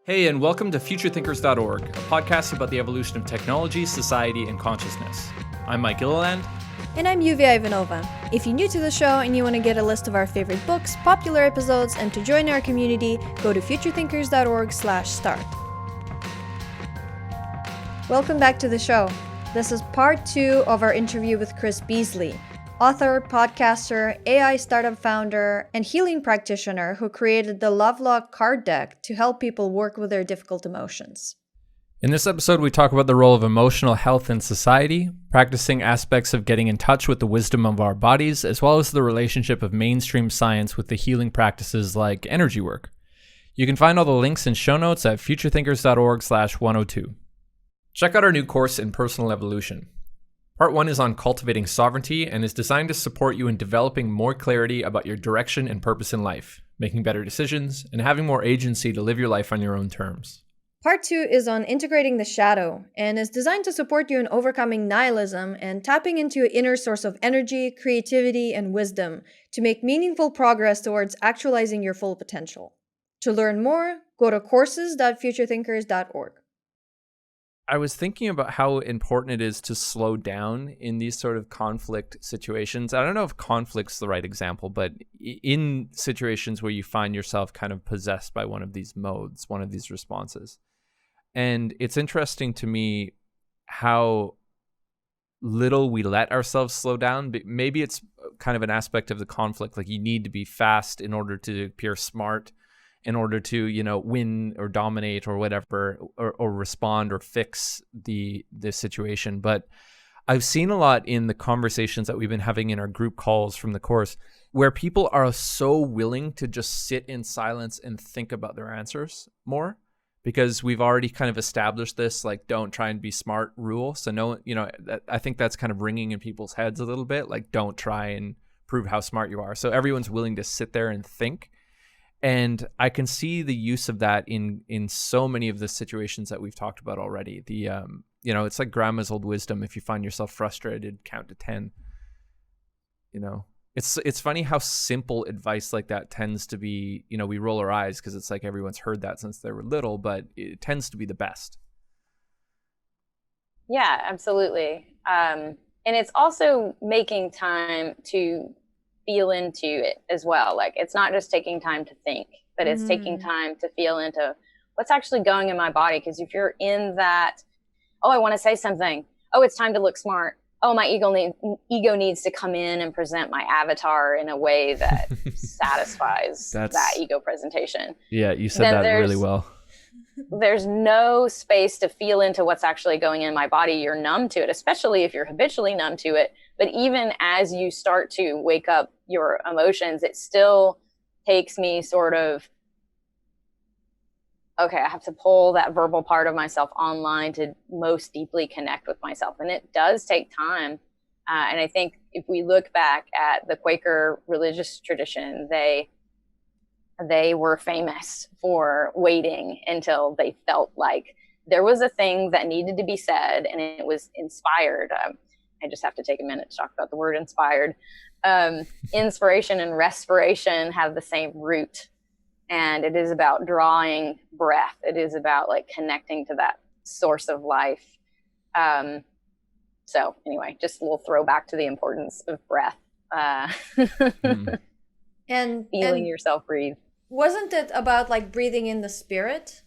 Hey, and welcome to futurethinkers.org, a podcast about the evolution of technology, society, and consciousness. I'm Mike Gilliland. And I'm Yuvia Ivanova. If you're new to the show and you want to get a list of our favorite books, popular episodes, and to join our community, go to futurethinkers.org/start. Welcome back to the show. This is part 2 of our interview with Cris Beasley, author, podcaster, AI startup founder, and healing practitioner who created the Lovelock card deck to help people work with their difficult emotions. In this episode, we talk about the role of emotional health in society, practicing aspects of getting in touch with the wisdom of our bodies, as well as the relationship of mainstream science with the healing practices like energy work. You can find all the links and show notes at futurethinkers.org/102. Check out our new course in personal evolution. Part 1 is on cultivating sovereignty and is designed to support you in developing more clarity about your direction and purpose in life, making better decisions, and having more agency to live your life on your own terms. Part 2 is on integrating the shadow and is designed to support you in overcoming nihilism and tapping into your inner source of energy, creativity, and wisdom to make meaningful progress towards actualizing your full potential. To learn more, go to courses.futurethinkers.org. I was thinking about how important it is to slow down in these sort of conflict situations. I don't know if conflict's the right example, but in situations where you find yourself kind of possessed by one of these modes, one of these responses. And it's interesting to me how little we let ourselves slow down. But maybe it's kind of an aspect of the conflict, like you need to be fast in order to appear smart, in order to, win or dominate or whatever, or respond or fix the situation. But I've seen a lot in the conversations that we've been having in our group calls from the course, where people are so willing to just sit in silence and think about their answers more, because we've already kind of established this, like, don't try and be smart rule. So I think that's kind of ringing in people's heads a little bit, like, don't try and prove how smart you are. So everyone's willing to sit there and think. And I can see the use of that in so many of the situations that we've talked about already. It's like grandma's old wisdom. If you find yourself frustrated, count to 10. It's funny how simple advice like that tends to be. We roll our eyes because it's like everyone's heard that since they were little, but it tends to be the best. Yeah, absolutely. And it's also making time to feel into it as well. Like, it's not just taking time to think, but it's taking time to feel into what's actually going in my body. Because if you're in that, oh, I want to say something, oh, it's time to look smart, oh, my ego needs to come in and present my avatar in a way that satisfies that ego presentation. Yeah, you said that really well. There's no space to feel into what's actually going in my body. You're numb to it, especially if you're habitually numb to it. But even as you start to wake up your emotions, it still takes me sort of, okay, I have to pull that verbal part of myself online to most deeply connect with myself. And it does take time. And I think if we look back at the Quaker religious tradition, they were famous for waiting until they felt like there was a thing that needed to be said and it was inspired. I just have to take a minute to talk about the word inspired. Inspiration and respiration have the same root, and it is about drawing breath. It is about like connecting to that source of life. So anyway, just a little throwback to the importance of breath. And feeling yourself breathe. Wasn't it about like breathing in the spirit?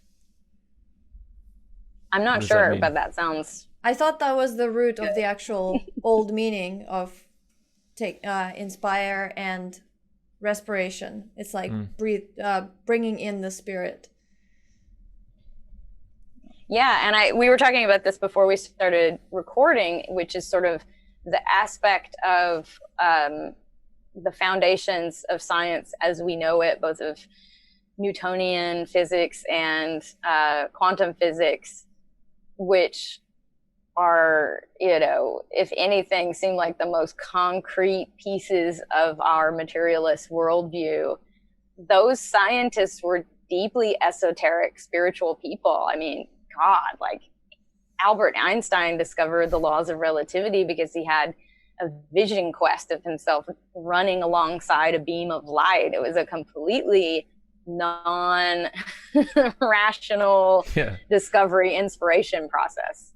I'm not sure, but that sounds... I thought that was the root of the actual old meaning of inspire and respiration. It's like breathe, bringing in the spirit. Yeah, and we were talking about this before we started recording, which is sort of the aspect of the foundations of science as we know it, both of Newtonian physics and quantum physics, which are, if anything, seem like the most concrete pieces of our materialist worldview. Those scientists were deeply esoteric, spiritual people. I mean, God, like Albert Einstein discovered the laws of relativity because he had a vision quest of himself running alongside a beam of light. It was a completely non-rational Yeah. discovery inspiration process,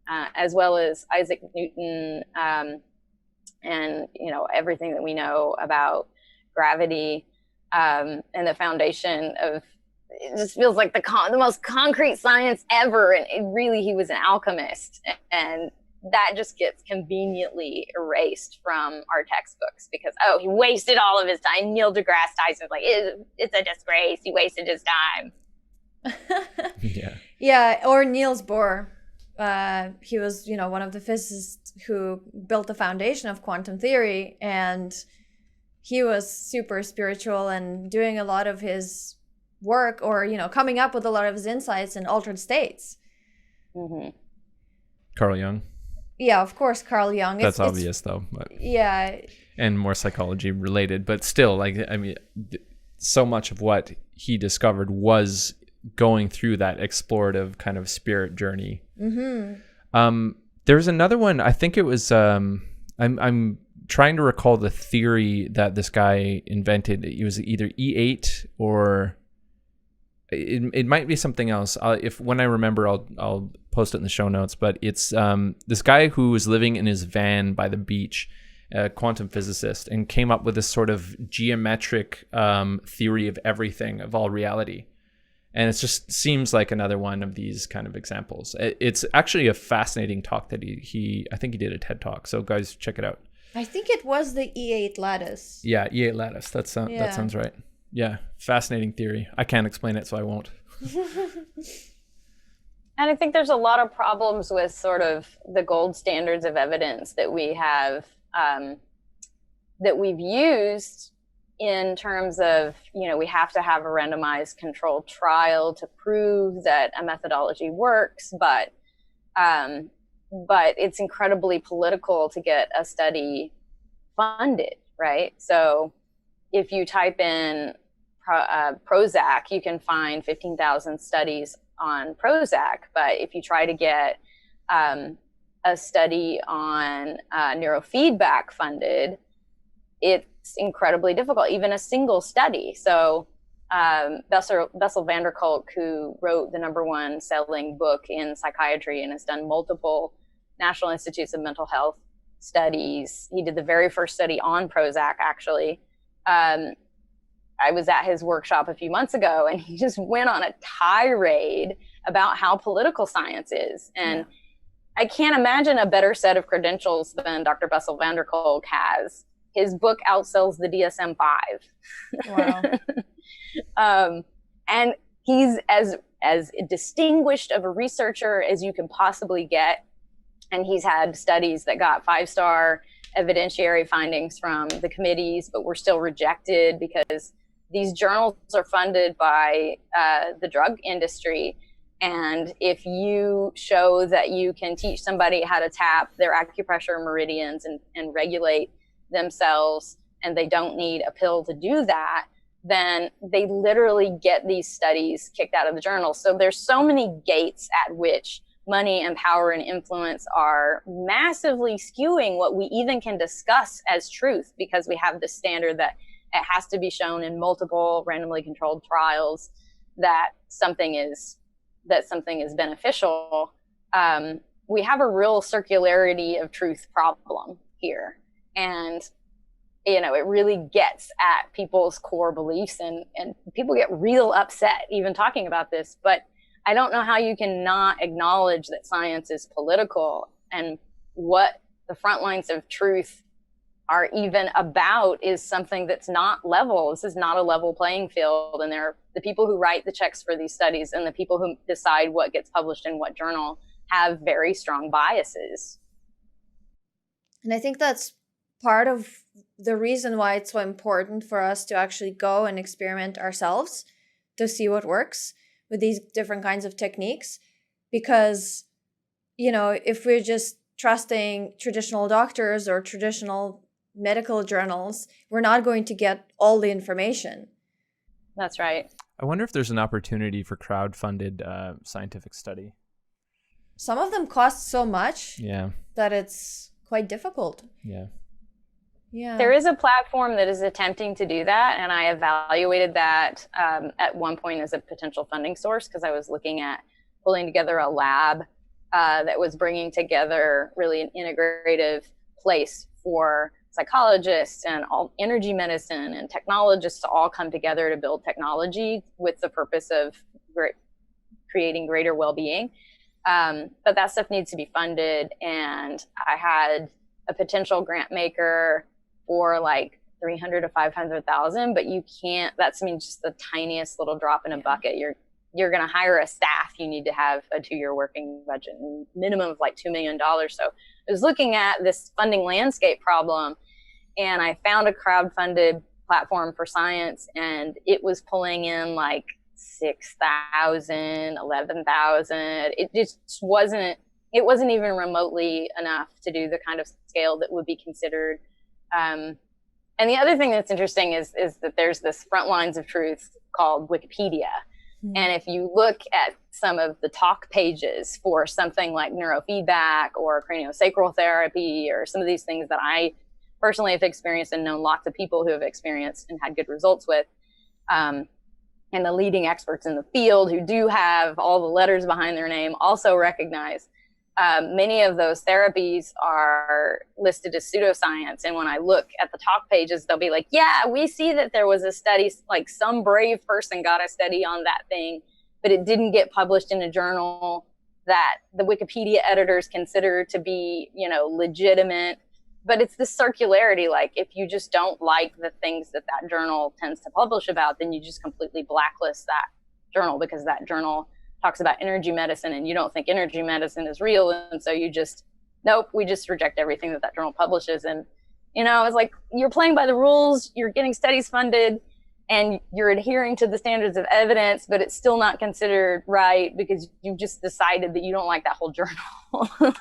as well as Isaac Newton, and everything that we know about gravity, and the foundation of it just feels like the most concrete science ever. And he was an alchemist, and that just gets conveniently erased from our textbooks because he wasted all of his time. Neil deGrasse Tyson's like, it's a disgrace, he wasted his time. Yeah, or Niels Bohr. He was, one of the physicists who built the foundation of quantum theory, and he was super spiritual and doing a lot of his work, or coming up with a lot of his insights in altered states. Mm-hmm. Carl Jung. Yeah, of course, Carl Jung. That's obvious, though. But, yeah. And more psychology related, but still, so much of what he discovered was going through that explorative kind of spirit journey. Mm-hmm. There's another one. I think it was. I'm trying to recall the theory that this guy invented. It was either E8 or it might be something else. When I remember, I'll post it in the show notes. But it's this guy who was living in his van by the beach, a quantum physicist, and came up with this sort of geometric theory of everything, of all reality. And it just seems like another one of these kind of examples. It's actually a fascinating talk that I think he did a TED Talk. So guys, check it out. I think it was the E8 lattice. Yeah, E8 lattice. That sounds right. Yeah, fascinating theory. I can't explain it, so I won't. And I think there's a lot of problems with sort of the gold standards of evidence that we have, that we've used in terms of, we have to have a randomized controlled trial to prove that a methodology works, but it's incredibly political to get a study funded, right? So if you type in Prozac, you can find 15,000 studies on Prozac, but if you try to get a study on neurofeedback funded, it's incredibly difficult, even a single study. So Bessel van der Kolk, who wrote the #1 selling book in psychiatry and has done multiple National Institutes of Mental Health studies. He did the very first study on Prozac, actually. I was at his workshop a few months ago, and he just went on a tirade about how political science is. And I can't imagine a better set of credentials than Dr. Bessel van der Kolk has. His book outsells the DSM-5. Wow. And he's as distinguished of a researcher as you can possibly get. And he's had studies that got 5-star evidentiary findings from the committees, but were still rejected because these journals are funded by the drug industry. And if you show that you can teach somebody how to tap their acupressure meridians and regulate themselves, and they don't need a pill to do that, then they literally get these studies kicked out of the journal. So there's so many gates at which money and power and influence are massively skewing what we even can discuss as truth, because we have this standard that it has to be shown in multiple randomly controlled trials that something is beneficial. We have a real circularity of truth problem here. And, it really gets at people's core beliefs, and people get real upset even talking about this. But I don't know how you can not acknowledge that science is political, and what the front lines of truth are even about is something that's not level. This is not a level playing field. And the people who write the checks for these studies and the people who decide what gets published in what journal have very strong biases. And I think that's part of the reason why it's so important for us to actually go and experiment ourselves to see what works with these different kinds of techniques. Because, if we're just trusting traditional doctors or traditional medical journals, we're not going to get all the information. That's right. I wonder if there's an opportunity for crowd-funded scientific study. Some of them cost so much that it's quite difficult. Yeah. Yeah. There is a platform that is attempting to do that, and I evaluated that at one point as a potential funding source because I was looking at pulling together a lab that was bringing together really an integrative place for psychologists and all energy medicine and technologists to all come together to build technology with the purpose of creating greater well-being. But that stuff needs to be funded, and I had a potential grant maker for like 300 to 500,000, but you can't, that's, I mean, just the tiniest little drop in a bucket. You're going to hire a staff. You need to have a 2-year working budget, minimum of like $2 million. So I was looking at this funding landscape problem, and I found a crowdfunded platform for science, and it was pulling in like 6,000, 11,000. It just wasn't even remotely enough to do the kind of scale that would be considered. And the other thing that's interesting is that there's this front lines of truth called Wikipedia. Mm-hmm. And if you look at some of the talk pages for something like neurofeedback or craniosacral therapy or some of these things that I personally have experienced and known lots of people who have experienced and had good results with, and the leading experts in the field who do have all the letters behind their name also recognize many of those therapies are listed as pseudoscience. And when I look at the talk pages, they'll be like, yeah, we see that there was a study, like some brave person got a study on that thing, but it didn't get published in a journal that the Wikipedia editors consider to be, legitimate. But it's this circularity, like if you just don't like the things that journal tends to publish about, then you just completely blacklist that journal because that journal talks about energy medicine and you don't think energy medicine is real. And so you just, nope, we just reject everything that journal publishes. And, it's like you're playing by the rules, you're getting studies funded, and you're adhering to the standards of evidence, but it's still not considered right because you've just decided that you don't like that whole journal.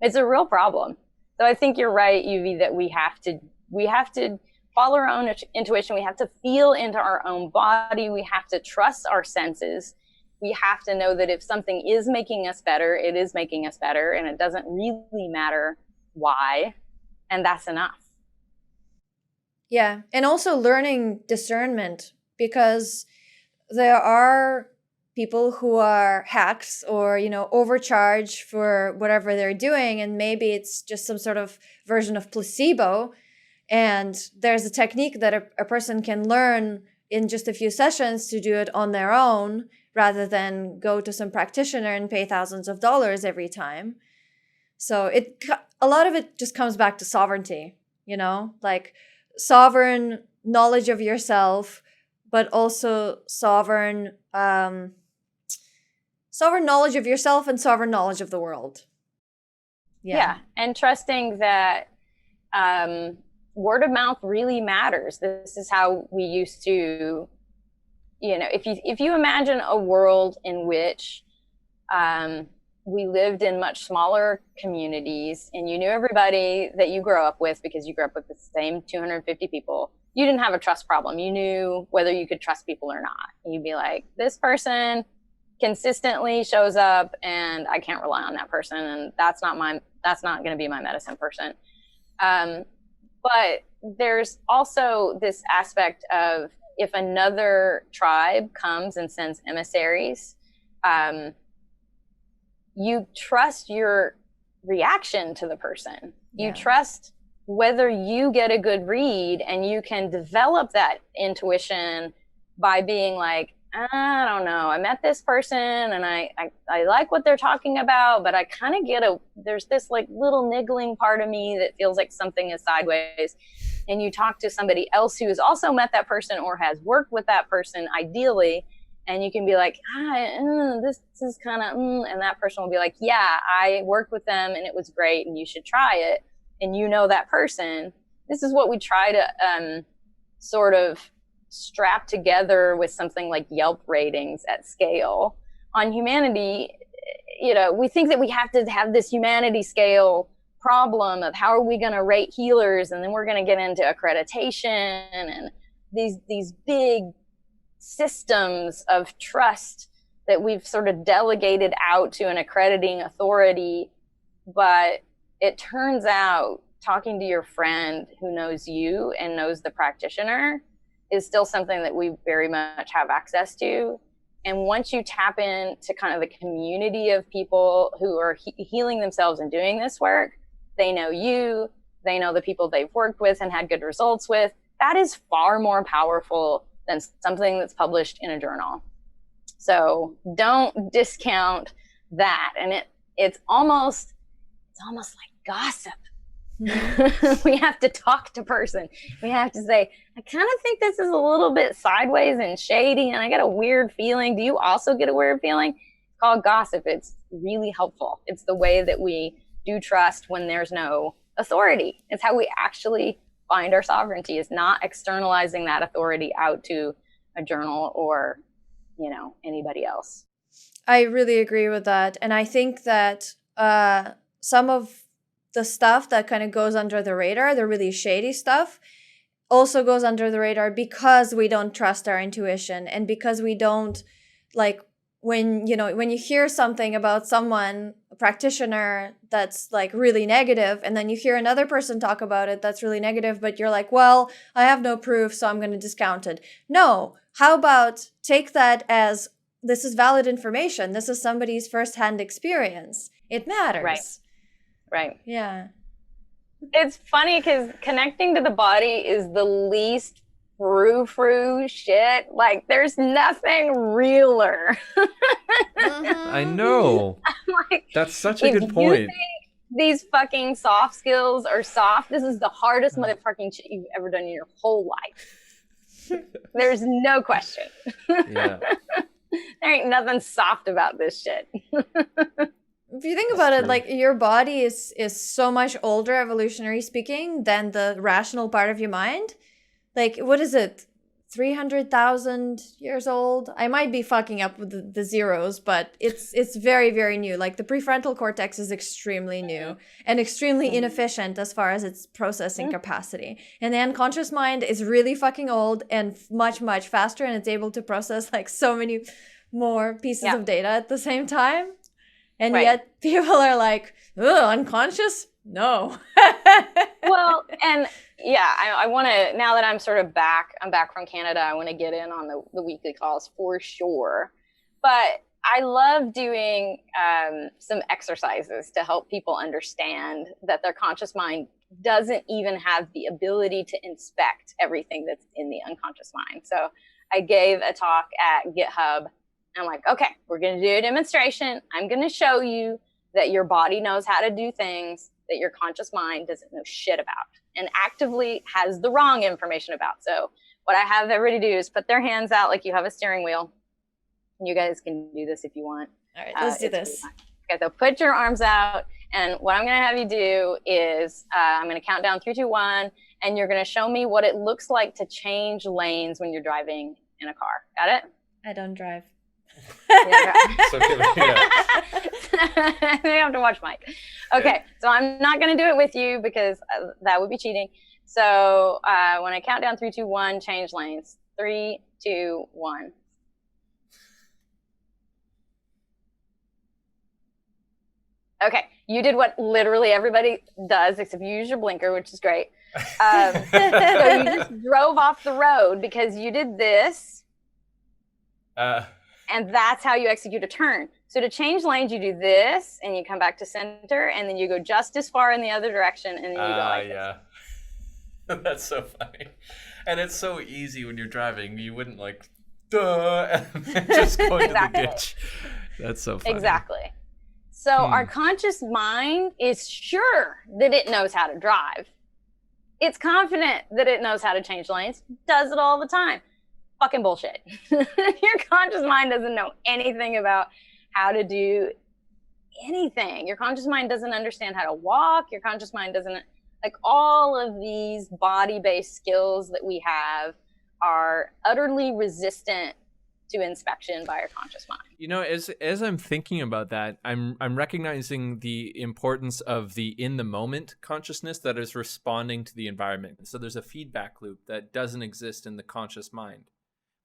It's a real problem. So I think you're right, Yuvi, that we have to follow our own intuition. We have to feel into our own body. We have to trust our senses. We have to know that if something is making us better, it is making us better, and it doesn't really matter why, and that's enough. Yeah, and also learning discernment, because there are people who are hacks or, overcharge for whatever they're doing, and maybe it's just some sort of version of placebo. And there's a technique that a person can learn in just a few sessions to do it on their own rather than go to some practitioner and pay thousands of dollars every time. So a lot of it just comes back to sovereignty, like sovereign knowledge of yourself, but also sovereign knowledge of yourself and sovereign knowledge of the world. Yeah. And trusting that word of mouth really matters. This is how we used to, if you imagine a world in which we lived in much smaller communities and you knew everybody that you grew up with because you grew up with the same 250 people, you didn't have a trust problem. You knew whether you could trust people or not. You'd be like, this person consistently shows up and I can't rely on that person, and that's not going to be my medicine person. But there's also this aspect of if another tribe comes and sends emissaries, you trust your reaction to the person. You trust whether you get a good read, and you can develop that intuition by being like, I don't know, I met this person and I like what they're talking about, but I kind of there's this like little niggling part of me that feels like something is sideways. And you talk to somebody else who has also met that person or has worked with that person, ideally, and you can be like, this is kind of, and that person will be like, yeah, I worked with them and it was great and you should try it. And that person. This is what we try to sort of strap together with something like Yelp ratings at scale. On humanity, we think that we have to have this humanity scale problem of how are we going to rate healers, and then we're going to get into accreditation and these big systems of trust that we've sort of delegated out to an accrediting authority. But it turns out talking to your friend who knows you and knows the practitioner is still something that we very much have access to. And once you tap into kind of the community of people who are healing themselves and doing this work, they know you, they know the people they've worked with and had good results with. That is far more powerful than something that's published in a journal. So don't discount that. And it's almost like gossip. We have to talk to person. We have to say, I kind of think this is a little bit sideways and shady, and I get a weird feeling. Do you also get a weird feeling? It's called gossip. It's really helpful. It's the way that we do trust when there's no authority. It's how we actually find our sovereignty, is not externalizing that authority out to a journal or, anybody else. I really agree with that. And I think that some of the stuff that kind of goes under the radar, the really shady stuff, also goes under the radar because we don't trust our intuition, and because we don't, like, when you hear something about someone, a practitioner, that's like really negative, and then you hear another person talk about it that's really negative, but you're like, well, I have no proof, so I'm going to discount it. No, how about take that as, this is valid information. This is somebody's firsthand experience. It matters. Right. Yeah. It's funny because connecting to the body is the least frou-frou shit. Like, there's nothing realer. I know. Like, that's such a good point. You think these fucking soft skills are soft, this is the hardest motherfucking shit you've ever done in your whole life. There's no question. Yeah. There ain't nothing soft about this shit. If you think about it, like, your body is so much older, evolutionary speaking, than the rational part of your mind. Like, what is it? 300,000 years old? I might be fucking up with the zeros, but it's very, very new. Like, the prefrontal cortex is extremely new and extremely inefficient as far as its processing capacity. And the unconscious mind is really fucking old and much, much faster, and it's able to process like so many more pieces of data at the same time. And yet people are like, ugh, unconscious? No. Well, and yeah, I want to, now that I'm sort of I'm back from Canada, I want to get in on the weekly calls for sure. But I love doing some exercises to help people understand that their conscious mind doesn't even have the ability to inspect everything that's in the unconscious mind. So I gave a talk at GitHub. I'm like, okay, we're going to do a demonstration. I'm going to show you that your body knows how to do things that your conscious mind doesn't know shit about and actively has the wrong information about. So what I have everybody do is put their hands out like you have a steering wheel. You guys can do this if you want. All right, let's do this. Okay, so put your arms out. And what I'm going to have you do is I'm going to count down 3, 2, 1. And you're going to show me what it looks like to change lanes when you're driving in a car. Got it? I don't drive. So good, yeah. You have to watch Mike. Okay, so I'm not going to do it with you because that would be cheating. So when I count down 3, 2, 1, change lanes. 3, 2, 1. Okay, you did what literally everybody does, except you use your blinker, which is great. So you just drove off the road because you did this. And that's how you execute a turn. So to change lanes, you do this, and you come back to center, and then you go just as far in the other direction, and then you go like this. That's so funny. And it's so easy when you're driving. You wouldn't like, duh, and then just go into the ditch. That's so funny. Exactly. So our conscious mind is sure that it knows how to drive. It's confident that it knows how to change lanes, does it all the time. Fucking bullshit. Your conscious mind doesn't know anything about how to do anything. Your conscious mind doesn't understand how to walk. Your conscious mind doesn't, like, all of these body-based skills that we have are utterly resistant to inspection by our conscious mind. You know, as I'm thinking about that, I'm recognizing the importance of the in the moment consciousness that is responding to the environment. So there's a feedback loop that doesn't exist in the conscious mind.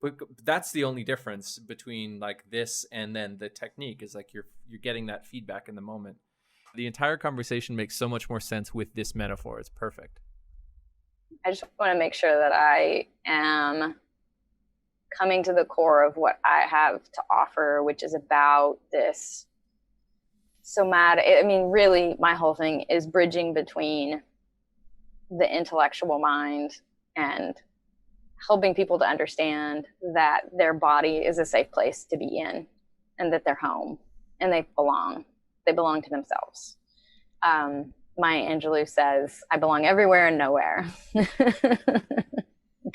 But that's the only difference between like this and then the technique is like you're getting that feedback in the moment. The entire conversation makes so much more sense with this metaphor. It's perfect. I just want to make sure that I am coming to the core of what I have to offer, which is about this somatic. I mean, really, my whole thing is bridging between the intellectual mind and helping people to understand that their body is a safe place to be in, and that they're home and they belong to themselves. Maya Angelou says, I belong everywhere and nowhere.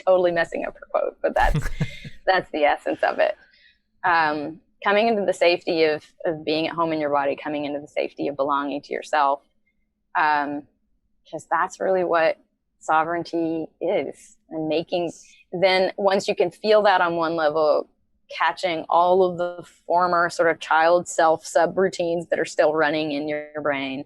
Totally messing up her quote, but that's the essence of it. Coming into the safety of being at home in your body, coming into the safety of belonging to yourself, because that's really what sovereignty is. And then once you can feel that on one level, catching all of the former sort of child self subroutines that are still running in your brain,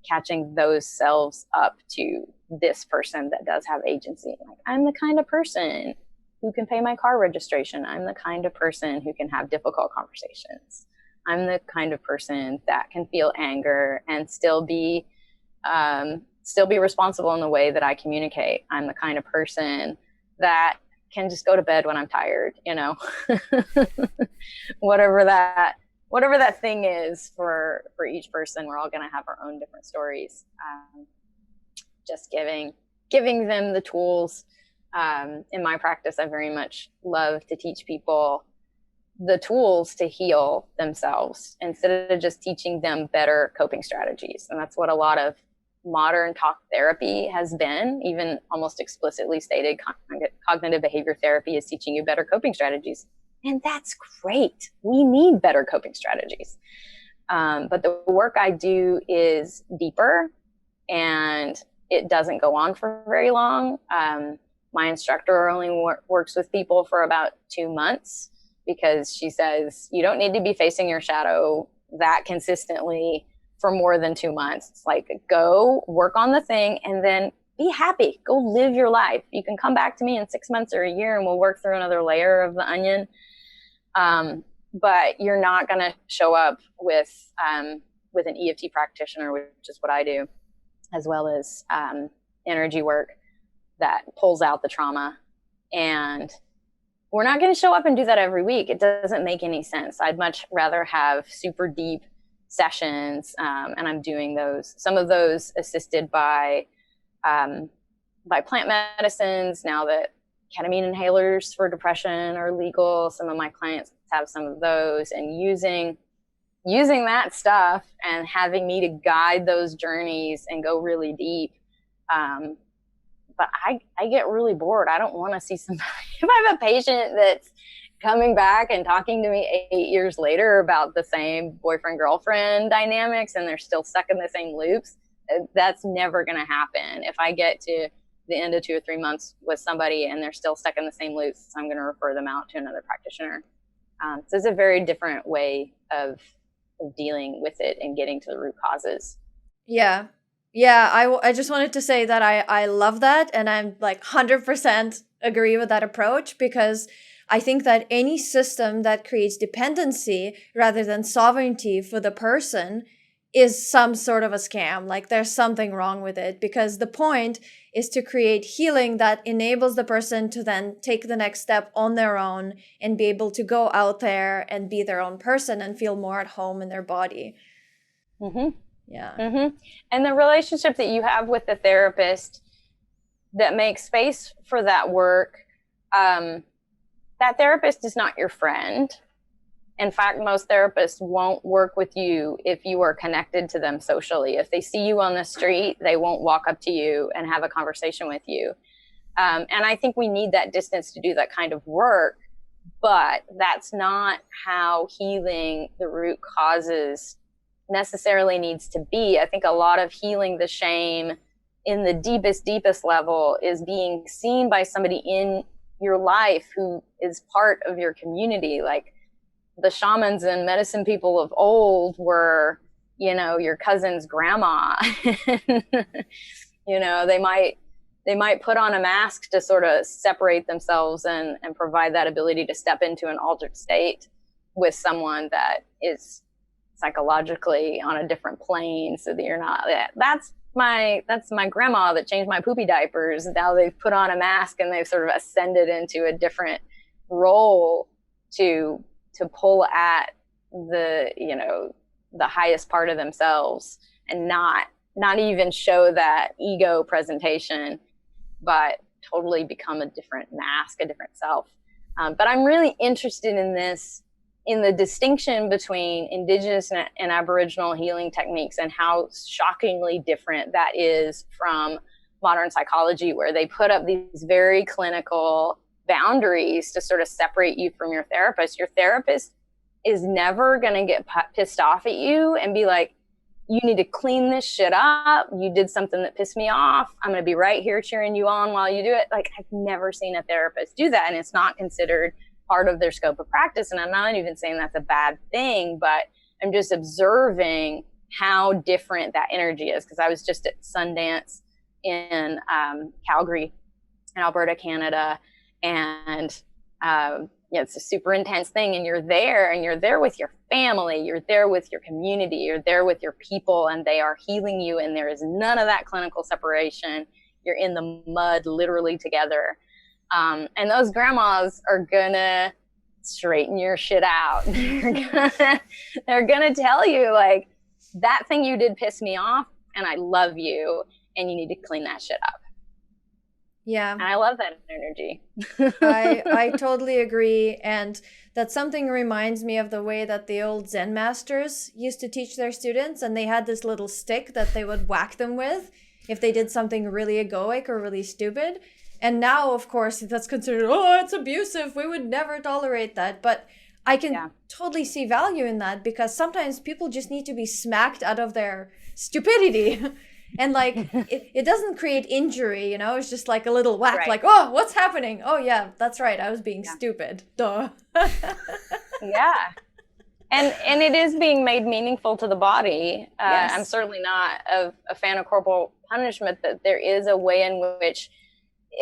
catching those selves up to this person that does have agency. Like, I'm the kind of person who can pay my car registration. I'm the kind of person who can have difficult conversations. I'm the kind of person that can feel anger and still be responsible in the way that I communicate. I'm the kind of person that can just go to bed when I'm tired, whatever that thing is for each person. We're all going to have our own different stories. Just giving them the tools. In my practice, I very much love to teach people the tools to heal themselves instead of just teaching them better coping strategies. And that's what a lot of modern talk therapy has been, even almost explicitly stated. Cognitive behavior therapy is teaching you better coping strategies. And that's great. We need better coping strategies. But the work I do is deeper, and it doesn't go on for very long. My instructor only works with people for about 2 months, because she says you don't need to be facing your shadow that consistently for more than 2 months. It's like, go work on the thing and then be happy. Go live your life. You can come back to me in 6 months or a year and we'll work through another layer of the onion. But you're not going to show up with an EFT practitioner, which is what I do, as well as energy work that pulls out the trauma. And we're not going to show up and do that every week. It doesn't make any sense. I'd much rather have super deep sessions, and I'm doing those. Some of those assisted by plant medicines. Now that ketamine inhalers for depression are legal, some of my clients have some of those, and using that stuff and having me to guide those journeys and go really deep. But I get really bored. I don't want to see somebody. If I have a patient that's coming back and talking to me 8 years later about the same boyfriend-girlfriend dynamics and they're still stuck in the same loops, that's never going to happen. If I get to the end of 2 or 3 months with somebody and they're still stuck in the same loops, I'm going to refer them out to another practitioner. So it's a very different way of dealing with it and getting to the root causes. Yeah. I just wanted to say that I love that, and I'm like 100% agree with that approach, because I think that any system that creates dependency rather than sovereignty for the person is some sort of a scam. Like, there's something wrong with it, because the point is to create healing that enables the person to then take the next step on their own and be able to go out there and be their own person and feel more at home in their body. Mm-hmm. Yeah. Mm-hmm. And the relationship that you have with the therapist that makes space for that work, that therapist is not your friend. In fact, most therapists won't work with you if you are connected to them socially. If they see you on the street, they won't walk up to you and have a conversation with you. And I think we need that distance to do that kind of work, but that's not how healing the root causes necessarily needs to be. I think a lot of healing the shame in the deepest level is being seen by somebody in your life who is part of your community. Like, the shamans and medicine people of old were, your cousin's grandma. They might put on a mask to sort of separate themselves and provide that ability to step into an altered state with someone that is psychologically on a different plane so that you're not, that's my grandma that changed my poopy diapers. Now they've put on a mask and they've sort of ascended into a different role to pull at the, the highest part of themselves, and not even show that ego presentation, but totally become a different mask, a different self. But I'm really interested in this, in the distinction between indigenous and Aboriginal healing techniques, and how shockingly different that is from modern psychology, where they put up these very clinical boundaries to sort of separate you from your therapist. Your therapist is never going to get pissed off at you and be like, you need to clean this shit up. You did something that pissed me off. I'm going to be right here cheering you on while you do it. Like, I've never seen a therapist do that, and it's not considered part of their scope of practice. And I'm not even saying that's a bad thing, but I'm just observing how different that energy is. Because I was just at Sundance in Calgary in Alberta, Canada, and it's a super intense thing, and you're there with your family, you're there with your community, you're there with your people, and they are healing you, and there is none of that clinical separation. You're in the mud literally together, and those grandmas are gonna straighten your shit out. They're gonna tell you, like, that thing you did pissed me off, and I love you, and you need to clean that shit up. Yeah. And I love that energy. I totally agree. And that something reminds me of the way that the old Zen masters used to teach their students. And they had this little stick that they would whack them with if they did something really egoic or really stupid. And now, of course, that's considered, oh, it's abusive. We would never tolerate that. But I can totally see value in that, because sometimes people just need to be smacked out of their stupidity. And like, it doesn't create injury, it's just like a little whack, right. Like, oh, what's happening? Oh yeah, that's right. I was being stupid. Duh. Yeah. And it is being made meaningful to the body. Yes. I'm certainly not a fan of corporal punishment, but there is a way in which,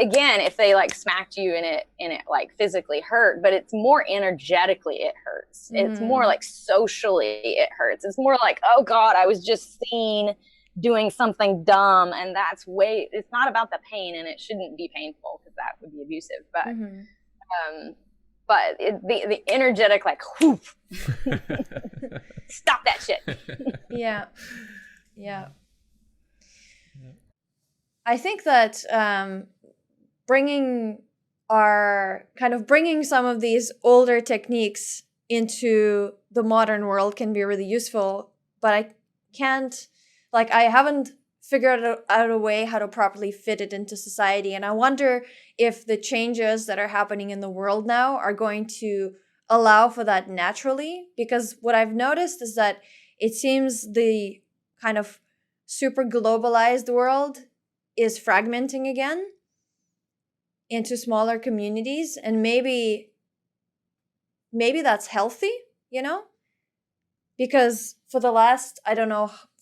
again, if they like smacked you and it like physically hurt, but it's more energetically it hurts. It's more like socially it hurts. It's more like, oh God, I was just seen doing something dumb, and it's not about the pain, and it shouldn't be painful because that would be abusive, but the energetic, like, whoop, stop that shit. Yeah I think that bringing some of these older techniques into the modern world can be really useful, but I haven't figured out a way how to properly fit it into society. And I wonder if the changes that are happening in the world now are going to allow for that naturally. Because what I've noticed is that it seems the kind of super globalized world is fragmenting again into smaller communities. And maybe that's healthy, because for the last,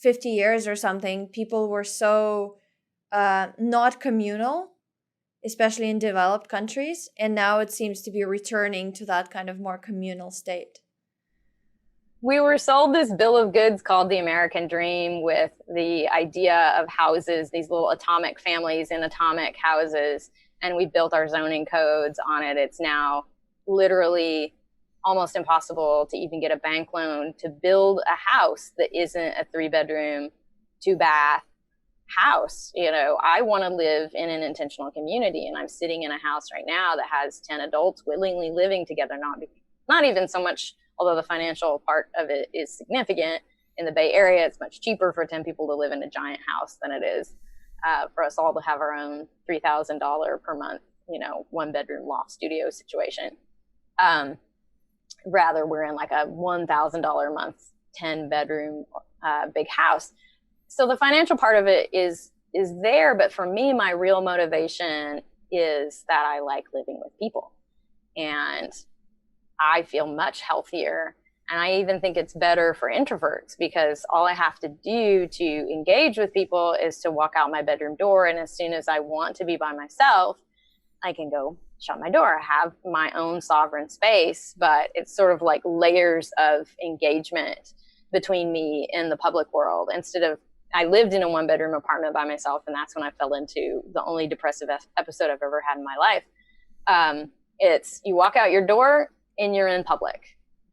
50 years or something, people were so not communal, especially in developed countries. And now it seems to be returning to that kind of more communal state. We were sold this bill of goods called the American Dream, with the idea of houses, these little atomic families in atomic houses. And we built our zoning codes on it. It's now literally almost impossible to even get a bank loan to build a house that isn't a 3-bedroom, 2-bath house. I want to live in an intentional community, and I'm sitting in a house right now that has 10 adults willingly living together. Not even so much, although the financial part of it is significant. In the Bay Area, it's much cheaper for 10 people to live in a giant house than it is for us all to have our own $3,000 per month, 1-bedroom loft studio situation. Rather, we're in like a $1,000 a month, 10-bedroom big house. So the financial part of it is there. But for me, my real motivation is that I like living with people. And I feel much healthier. And I even think it's better for introverts, because all I have to do to engage with people is to walk out my bedroom door. And as soon as I want to be by myself, I can go shut my door. I have my own sovereign space, but it's sort of like layers of engagement between me and the public world. I lived in a 1-bedroom apartment by myself, and that's when I fell into the only depressive episode I've ever had in my life. It's you walk out your door and you're in public.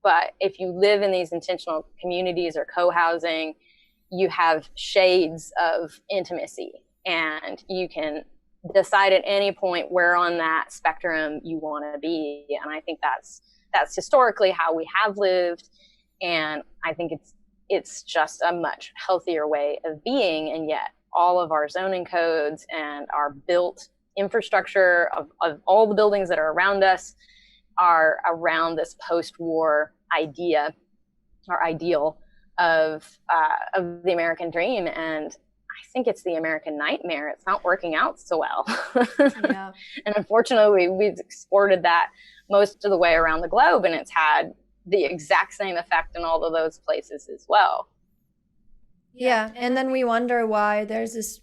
But if you live in these intentional communities or co-housing, you have shades of intimacy, and you can decide at any point where on that spectrum you want to be. And I think that's historically how we have lived. And I think it's just a much healthier way of being. And yet all of our zoning codes and our built infrastructure of all the buildings that are around us are around this post-war idea or ideal of the American dream. And I think it's the American nightmare. It's not working out so well. Yeah. And unfortunately, we've exported that most of the way around the globe, and it's had the exact same effect in all of those places as well. Yeah. And then we wonder why there's this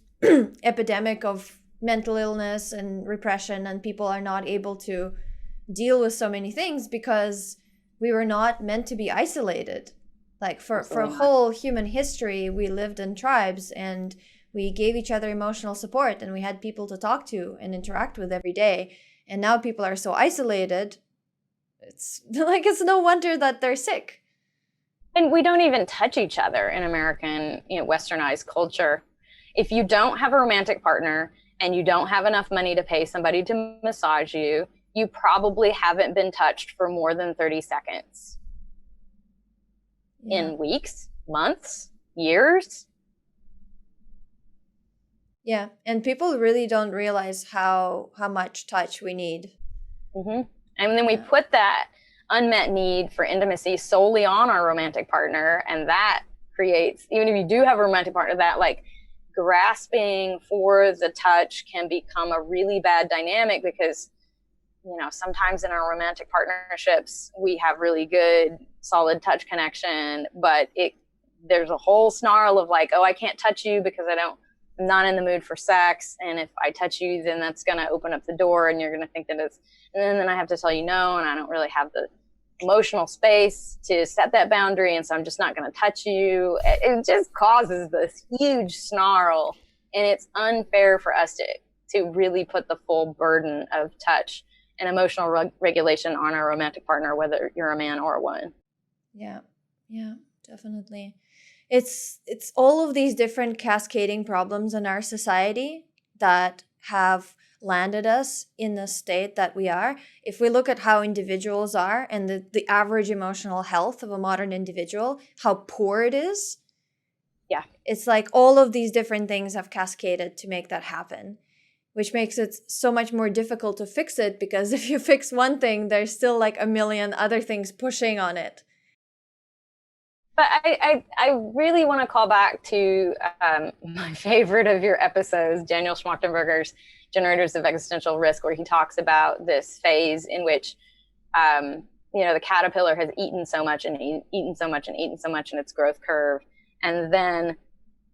epidemic of mental illness and repression, and people are not able to deal with so many things because we were not meant to be isolated. Like for whole human history, we lived in tribes and we gave each other emotional support, and we had people to talk to and interact with every day. And now people are so isolated. It's no wonder that they're sick. And we don't even touch each other in American, westernized culture. If you don't have a romantic partner and you don't have enough money to pay somebody to massage you, you probably haven't been touched for more than 30 seconds. Yeah. In weeks, months, years. Yeah, and people really don't realize how much touch we need. Mm-hmm. And then we put that unmet need for intimacy solely on our romantic partner, and that creates, even if you do have a romantic partner, that like grasping for the touch can become a really bad dynamic because sometimes in our romantic partnerships, we have really good, solid touch connection, but there's a whole snarl of like, oh, I can't touch you because I'm not in the mood for sex. And if I touch you, then that's going to open up the door and you're going to think that and then I have to tell you no, and I don't really have the emotional space to set that boundary. And so I'm just not going to touch you. It just causes this huge snarl, and it's unfair for us to really put the full burden of touch and emotional regulation on our romantic partner, whether you're a man or a woman. Yeah, definitely. It's all of these different cascading problems in our society that have landed us in the state that we are. If we look at how individuals are and the average emotional health of a modern individual, how poor it is. Yeah. It's like all of these different things have cascaded to make that happen, which makes it so much more difficult to fix it, because if you fix one thing, there's still like a million other things pushing on it. But I really want to call back to my favorite of your episodes, Daniel Schmachtenberger's Generators of Existential Risk, where he talks about this phase in which, the caterpillar has eaten so much and eaten so much and eaten so much in its growth curve. And then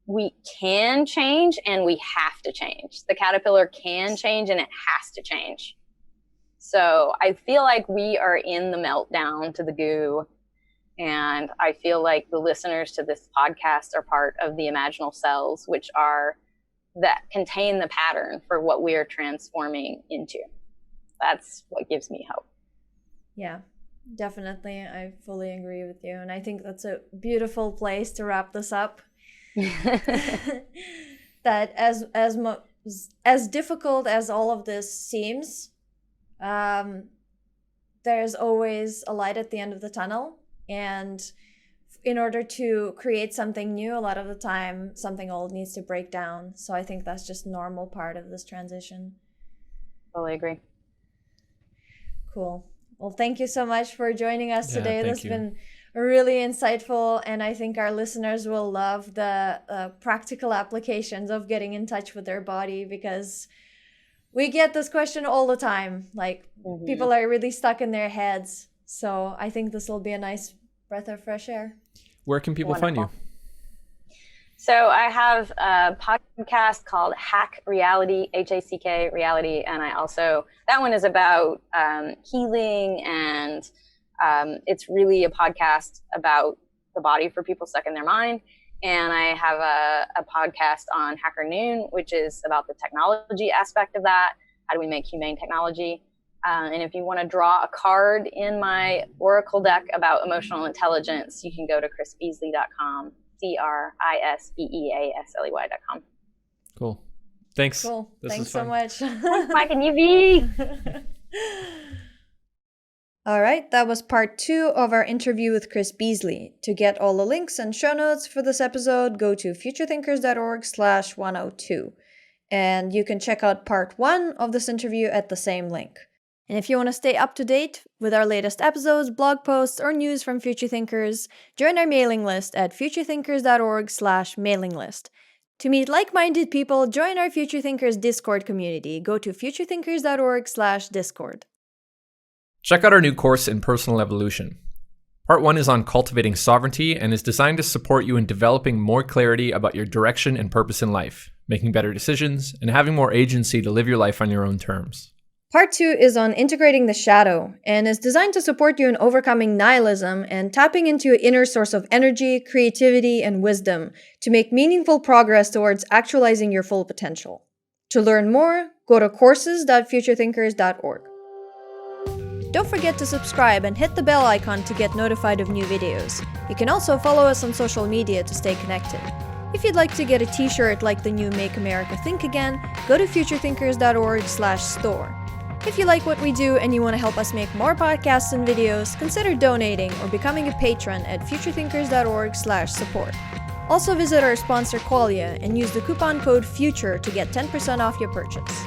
we can change and we have to change. The caterpillar can change and it has to change. So I feel like we are in the meltdown to the goo. And I feel like the listeners to this podcast are part of the imaginal cells, which are that contain the pattern for what we are transforming into. That's what gives me hope. Yeah, definitely. I fully agree with you. And I think that's a beautiful place to wrap this up. That as difficult as all of this seems, there's always a light at the end of the tunnel. And in order to create something new, a lot of the time, something old needs to break down. So I think that's just normal part of this transition. Totally agree. Cool. Well, thank you so much for joining us today. This has been really insightful, and I think our listeners will love the practical applications of getting in touch with their body, because we get this question all the time. Like, people are really stuck in their heads. So I think this will be a nice breath of fresh air. Where can people find you? So I have a podcast called Hack Reality, HACK Reality. And that one is about healing, and it's really a podcast about the body for people stuck in their mind. And I have a podcast on Hacker Noon, which is about the technology aspect of that. How do we make humane technology? And if you want to draw a card in my Oracle deck about emotional intelligence, you can go to crisbeasley.com, CRISBEASLEY.com. Cool. Thanks. Cool. This Thanks was fun. so much. Mike and UV. All right, that was part 2 of our interview with Cris Beasley. To get all the links and show notes for this episode, go to futurethinkers.org/102. And you can check out part 1 of this interview at the same link. And if you want to stay up to date with our latest episodes, blog posts, or news from Future Thinkers, join our mailing list at futurethinkers.org/mailing list. To meet like-minded people, join our Future Thinkers Discord community. Go to futurethinkers.org/discord. Check out our new course in personal evolution. Part 1 is on cultivating sovereignty and is designed to support you in developing more clarity about your direction and purpose in life, making better decisions, and having more agency to live your life on your own terms. Part 2 is on integrating the shadow and is designed to support you in overcoming nihilism and tapping into your inner source of energy, creativity, and wisdom to make meaningful progress towards actualizing your full potential. To learn more, go to courses.futurethinkers.org. Don't forget to subscribe and hit the bell icon to get notified of new videos. You can also follow us on social media to stay connected. If you'd like to get a t-shirt like the new Make America Think Again, go to futurethinkers.org/store. If you like what we do and you want to help us make more podcasts and videos, consider donating or becoming a patron at futurethinkers.org/support. Also visit our sponsor Qualia and use the coupon code FUTURE to get 10% off your purchase.